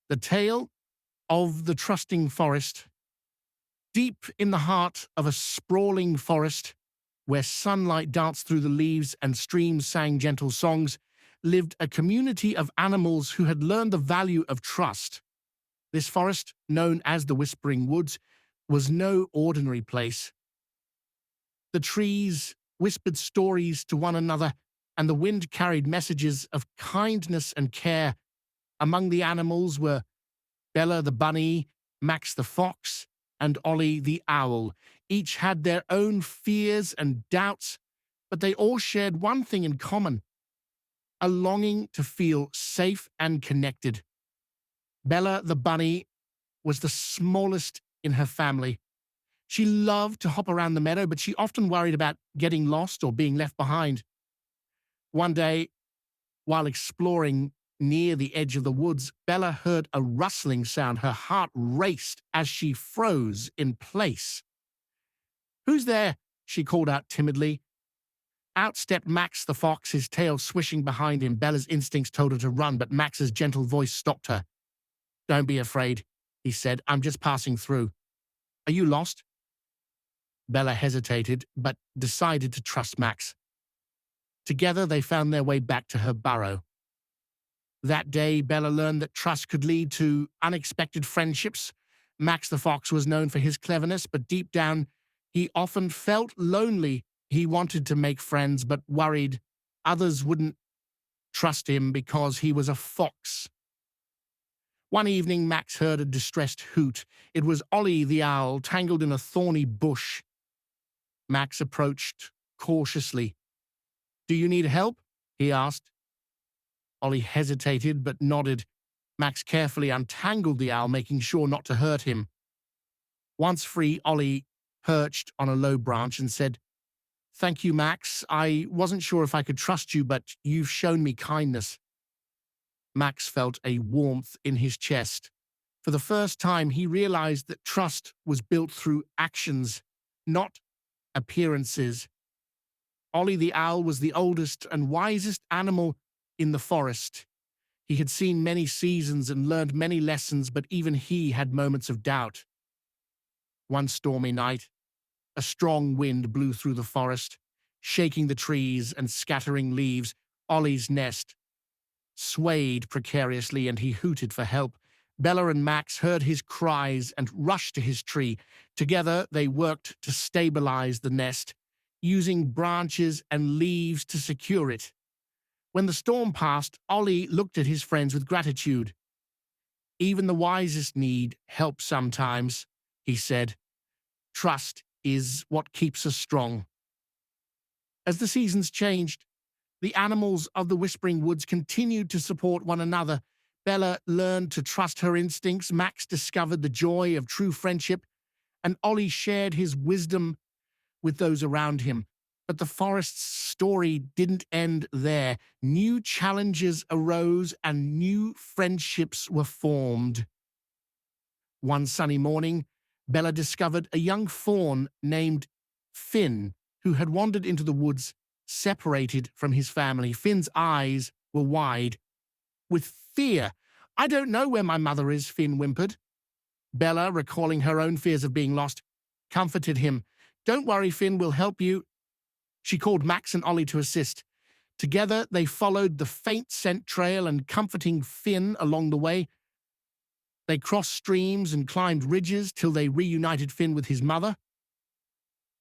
The tale of the trusting forest. Deep in the heart of a sprawling forest, where sunlight danced through the leaves and streams sang gentle songs, lived a community of animals who had learned the value of trust. This forest, known as the Whispering Woods, was no ordinary place. The trees whispered stories to one another, and the wind carried messages of kindness and care. Among the animals were Bella the bunny, Max the fox, and Ollie the owl. Each had their own fears and doubts, but they all shared one thing in common: a longing to feel safe and connected. Bella the bunny was the smallest in her family. She loved to hop around the meadow, but she often worried about getting lost or being left behind. One day, while exploring near the edge of the woods, Bella heard a rustling sound. Her heart raced as she froze in place. "Who's there?" she called out timidly. Out stepped Max the fox, his tail swishing behind him. Bella's instincts told her to run, but Max's gentle voice stopped her. "Don't be afraid," he said. "I'm just passing through. Are you lost?" Bella hesitated, but decided to trust Max. Together, they found their way back to her burrow. That day, Bella learned that trust could lead to unexpected friendships. Max the fox was known for his cleverness, but deep down, he often felt lonely. He wanted to make friends, but worried others wouldn't trust him because he was a fox. One evening, Max heard a distressed hoot. It was Ollie the owl, tangled in a thorny bush. Max approached cautiously. "Do you need help?" he asked. Ollie hesitated but nodded. Max carefully untangled the owl, making sure not to hurt him. Once free, Ollie perched on a low branch and said, "Thank you, Max. I wasn't sure if I could trust you, but you've shown me kindness." Max felt a warmth in his chest. For the first time, he realized that trust was built through actions, not appearances. Ollie the owl was the oldest and wisest animal in the forest. He had seen many seasons and learned many lessons, but even he had moments of doubt. One stormy night, a strong wind blew through the forest, shaking the trees and scattering leaves. Ollie's nest swayed precariously, and he hooted for help. Bella and Max heard his cries and rushed to his tree. Together, they worked to stabilize the nest, using branches and leaves to secure it. When the storm passed, Ollie looked at his friends with gratitude. "Even the wisest need help sometimes," he said. "Trust is what keeps us strong." As the seasons changed, the animals of the Whispering Woods continued to support one another. Bella learned to trust her instincts, Max discovered the joy of true friendship, and Ollie shared his wisdom with those around him. But the forest's story didn't end there. New challenges arose and new friendships were formed. One sunny morning, Bella discovered a young fawn named Finn, who had wandered into the woods, separated from his family. Finn's eyes were wide with fear. "I don't know where my mother is," Finn whimpered. Bella, recalling her own fears of being lost, comforted him. "Don't worry, Finn, we'll help you." She called Max and Ollie to assist. Together, they followed the faint scent trail and comforting Finn along the way. They crossed streams and climbed ridges till they reunited Finn with his mother.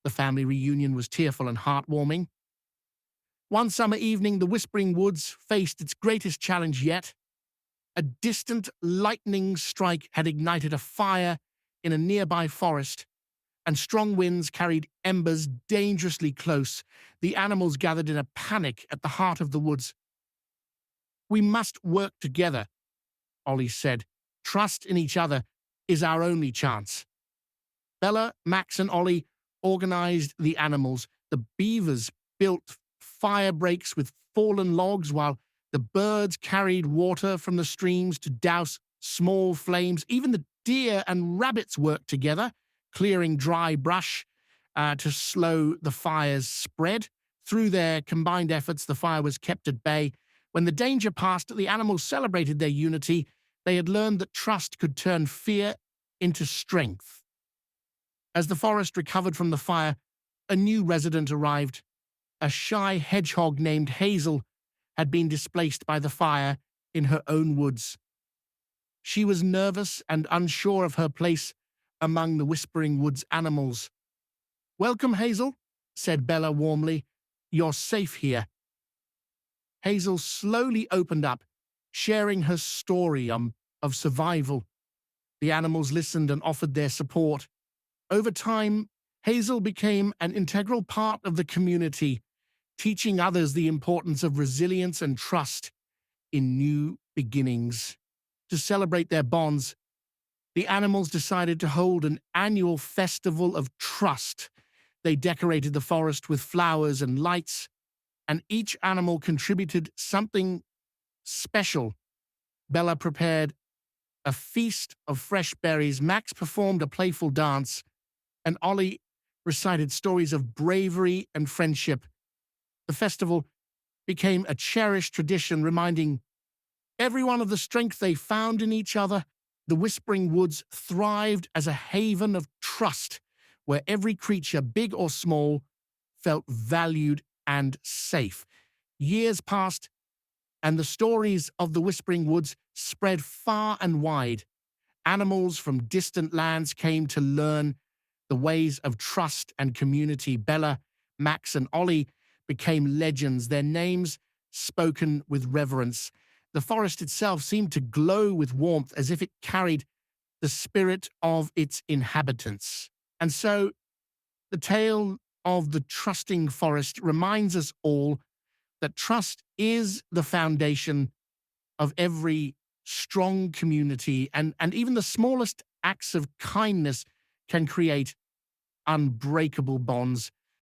The family reunion was tearful and heartwarming. One summer evening, the Whispering Woods faced its greatest challenge yet. A distant lightning strike had ignited a fire in a nearby forest, and strong winds carried embers dangerously close. The animals gathered in a panic at the heart of the woods. "We must work together," Ollie said. "Trust in each other is our only chance." Bella, Max, and Ollie organized the animals. The beavers built fire breaks with fallen logs, while the birds carried water from the streams to douse small flames. Even the deer and rabbits worked together, clearing dry brush to slow the fire's spread. Through their combined efforts, the fire was kept at bay. When the danger passed, the animals celebrated their unity. They had learned that trust could turn fear into strength. As the forest recovered from the fire, a new resident arrived. A shy hedgehog named Hazel had been displaced by the fire in her own woods. She was nervous and unsure of her place among the Whispering Woods animals. "Welcome, Hazel," said Bella warmly. "You're safe here." Hazel slowly opened up, sharing her story of survival. The animals listened and offered their support. Over time, Hazel became an integral part of the community, teaching others the importance of resilience and trust in new beginnings. To celebrate their bonds, the animals decided to hold an annual festival of trust. They decorated the forest with flowers and lights, and each animal contributed something special. Bella prepared a feast of fresh berries, Max performed a playful dance, and Ollie recited stories of bravery and friendship. The festival became a cherished tradition, reminding everyone of the strength they found in each other. The Whispering Woods thrived as a haven of trust, where every creature, big or small, felt valued and safe. Years passed, and the stories of the Whispering Woods spread far and wide. Animals from distant lands came to learn the ways of trust and community. Bella, Max, and Ollie became legends, their names spoken with reverence. The forest itself seemed to glow with warmth, as if it carried the spirit of its inhabitants. And so, the tale of the trusting forest reminds us all that trust is the foundation of every strong community, and even the smallest acts of kindness can create unbreakable bonds.